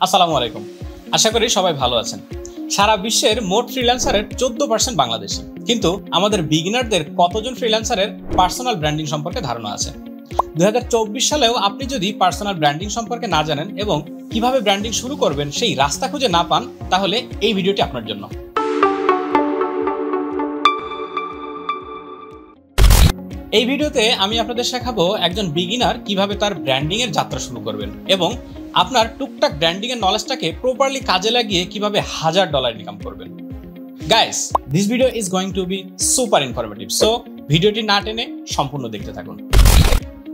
আসসালামু আলাইকুম। আশা করি সবাই ভালো আছেন। সারা বিশ্বের মোট ফ্রিল্যান্সারের 14% বাংলাদেশি। কিন্তু আমাদের বিগিনারদের কতজন ফ্রিল্যান্সারের পার্সোনাল ব্র্যান্ডিং সম্পর্কে ধারণা আছে? 2024 সালেও আপনি যদি পার্সোনাল ব্র্যান্ডিং সম্পর্কে না জানেন এবং কিভাবে ব্র্যান্ডিং শুরু করবেন সেই রাস্তা খুঁজে না পান, তাহলে এই ভিডিওটি আপনার জন্য। এই ভিডিওতে আমি আপনাদের শেখাবো একজন বিগিনার কিভাবে তার ব্র্যান্ডিং এর যাত্রা শুরু করবেন এবং আপনার টুকটাক ব্র্যান্ডিং এর নলেজটাকে প্রপারলি কাজে লাগিয়ে কিভাবে $1000 ইনকাম করবেন। Guys, this video is going to be super informative, so ভিডিওটি না টেনে সম্পূর্ণ দেখতে থাকুন।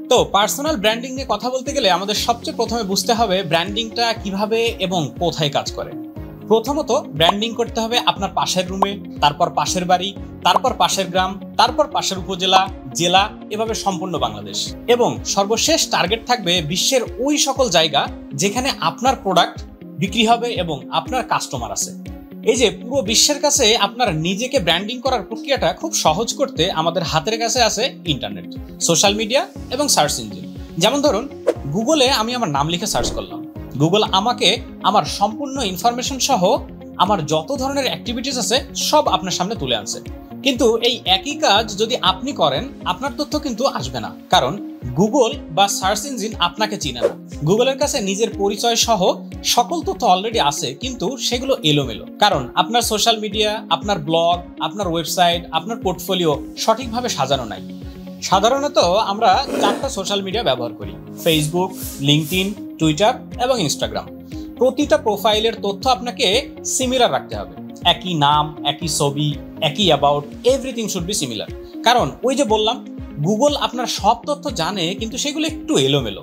তো পার্সোনাল ব্র্যান্ডিং নিয়ে কথা বলতে গেলে আমাদের সবচেয়ে প্রথমে বুঝতে হবে ব্র্যান্ডিংটা কিভাবে এবং কোথায় কাজ করে। প্রথমত ব্র্যান্ডিং করতে হবে আপনার পাশের রুমে, তারপর পাশের বাড়ি, তারপর পাশের গ্রাম, তারপর পাশের উপজেলা, জেলা, এভাবে সম্পূর্ণ বাংলাদেশ। এবং সর্বশেষ টার্গেট থাকবে বিশ্বের ওই সকল জায়গা যেখানে আপনার প্রোডাক্ট বিক্রি হবে এবং আপনার কাস্টমার আছে। এই যে পুরো বিশ্বের কাছে আপনার নিজেকে ব্র্যান্ডিং করার প্রক্রিয়াটা খুব সহজ করতে আমাদের হাতের কাছে আছে ইন্টারনেট, সোশ্যাল মিডিয়া এবং সার্চ ইঞ্জিন। যেমন ধরুন, গুগলে আমি আমার নাম লিখে সার্চ করলাম, গুগল আমাকে আমার সম্পূর্ণ ইনফরমেশন সহ আমার যত ধরনের অ্যাক্টিভিটিস আছে সব আপনার সামনে তুলে আনছে। কিন্তু এই একই কাজ যদি আপনি করেন, আপনার তথ্য কিন্তু আসবে না, কারণ গুগল বা সার্চ ইঞ্জিন আপনাকে চিনে না। গুগলের কাছে নিজের পরিচয় সহ সকল তথ্য অলরেডি আছে, কিন্তু সেগুলো এলোমেলো, কারণ আপনার সোশ্যাল মিডিয়া, আপনার ব্লগ, আপনার ওয়েবসাইট, আপনার পোর্টফোলিও সঠিকভাবে সাজানো নাই। সাধারণত আমরা 4টা সোশ্যাল মিডিয়া ব্যবহার করি: ফেসবুক, লিঙ্কডইন, টুইটার এবং ইনস্টাগ্রাম। প্রতিটা প্রোফাইলের তথ্য আপনাকে সিমিলার রাখতে হবে। একই নাম, একই ছবি, একই about, everything should be similar. কারণ ওই যে বললাম, গুগল আপনার সব তথ্য জানে, কিন্তু সেগুলো একটু এলোমেলো।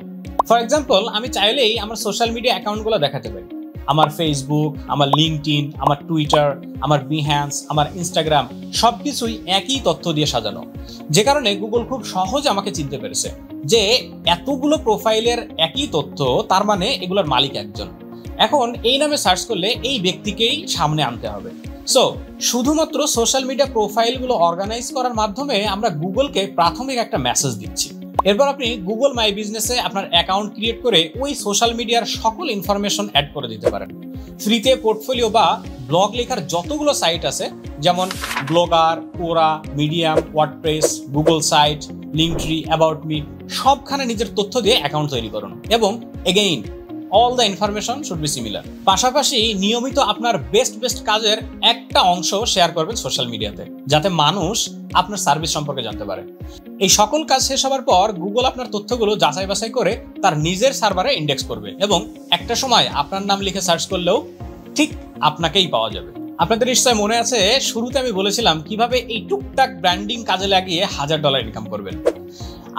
ফর এক্সাম্পল, আমি চাইলেই আমার সোশ্যাল মিডিয়া অ্যাকাউন্টগুলো দেখাতে পারি। আমার ফেসবুক, আমার লিঙ্কডইন, আমার টুইটার, আমার বিহ্যান্স, আমার ইনস্টাগ্রাম সবকিছুই একই তথ্য দিয়ে সাজানো, যে কারণে গুগল খুব সহজে আমাকে চিনতে পেরেছে যে এতগুলো প্রোফাইলের একই তথ্য, তার মানে এগুলোর মালিক একজন। এখন এই নামে সার্চ করলে এই ব্যক্তিকেই সামনে আনতে হবে। সো শুধুমাত্র সোশ্যাল মিডিয়া প্রোফাইলগুলো অর্গানাইজ করার মাধ্যমে আমরা গুগলকে প্রাথমিক একটা মেসেজ দিচ্ছি। এরপর আপনি গুগল মাই বিজনেসে আপনার অ্যাকাউন্ট ক্রিয়েট করে ওই সোশ্যাল মিডিয়ার সকল ইনফরমেশন অ্যাড করে দিতে পারেন। ফ্রিতে পোর্টফোলিও বা ব্লগ লেখার যতগুলো সাইট আছে, যেমন blogger, Quora, Medium, WordPress, Google site, Linktree, about me, সবখানে নিজের তথ্য দিয়ে অ্যাকাউন্ট তৈরি করুন এবং again all the information should be similar। পাশাপাশি নিয়মিত আপনার বেস্ট কাজের একটা অংশ শেয়ার করবেন সোশ্যাল মিডিয়াতে, যাতে মানুষ আপনার সার্ভিস সম্পর্কে জানতে পারে। এই সকল কাজ শেষ হওয়ার পর গুগল আপনার তথ্যগুলো যাচাই বাছাই করে তার নিজের সার্ভারে ইন্ডেক্স করবে এবং একটা সময় আপনার নাম লিখে সার্চ করলেও ঠিক আপনাকেই পাওয়া যাবে। আপনাদের নিশ্চয় মনে আছে, শুরুতে আমি বলেছিলাম কিভাবে এই টুকটাক ব্র্যান্ডিং কাজে লাগিয়ে $1000 ইনকাম করবেন।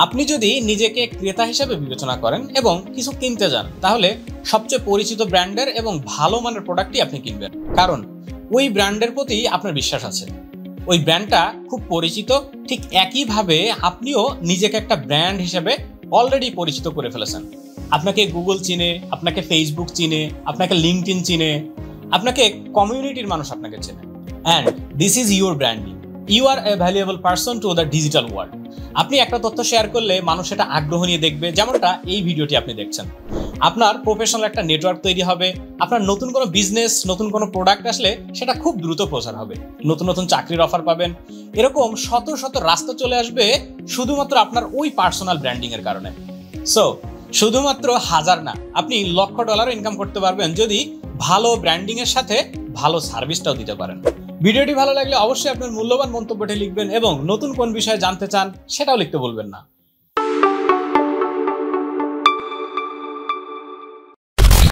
আপনি যদি নিজেকে ক্রেতা হিসেবে বিবেচনা করেন এবং কিছু কিনতে যান, তাহলে সবচেয়ে পরিচিত ব্র্যান্ডের এবং ভালো মানের প্রোডাক্টই আপনি কিনবেন, কারণ ওই ব্র্যান্ডের প্রতি আপনার বিশ্বাস আছে, ওই ব্র্যান্ডটা খুব পরিচিত। ঠিক একইভাবে আপনিও নিজেকে একটা ব্র্যান্ড হিসেবে অলরেডি পরিচিত করে ফেলেছেন। আপনাকে গুগল চিনে, আপনাকে ফেসবুক চিনে, আপনাকে লিঙ্কডইন চিনে, আপনাকে কমিউনিটির মানুষ আপনাকে চেনে। And this is your branding. You are a valuable person to the digital world. আপনি একটা তথ্য শেয়ার করলে মানুষ এটা আগ্রহ নিয়ে দেখবে, যেমনটা এই ভিডিওটি আপনি দেখছেন। আপনার প্রফেশনাল একটা নেটওয়ার্ক তৈরি হবে। আপনার নতুন কোনো বিজনেস, নতুন কোনো প্রোডাক্ট আসলে সেটা খুব দ্রুত প্রচার হবে। নতুন চাকরির অফার পাবেন। এরকম শত রাস্তা চলে আসবে শুধুমাত্র আপনার ওই পার্সোনাল ব্র্যান্ডিং এর কারণে। সো শুধুমাত্র $1000 না, আপনি $1,00,000 ইনকাম করতে পারবেন যদি ভালো ব্র্যান্ডিং এর সাথে ভালো সার্ভিসটাও দিতে পারেন। ভিডিওটি ভালো লাগলে অবশ্যই আপনার মূল্যবান মন্তব্যটি লিখবেন এবং নতুন কোন বিষয়ে জানতে চান সেটাও লিখতে ভুলবেন না।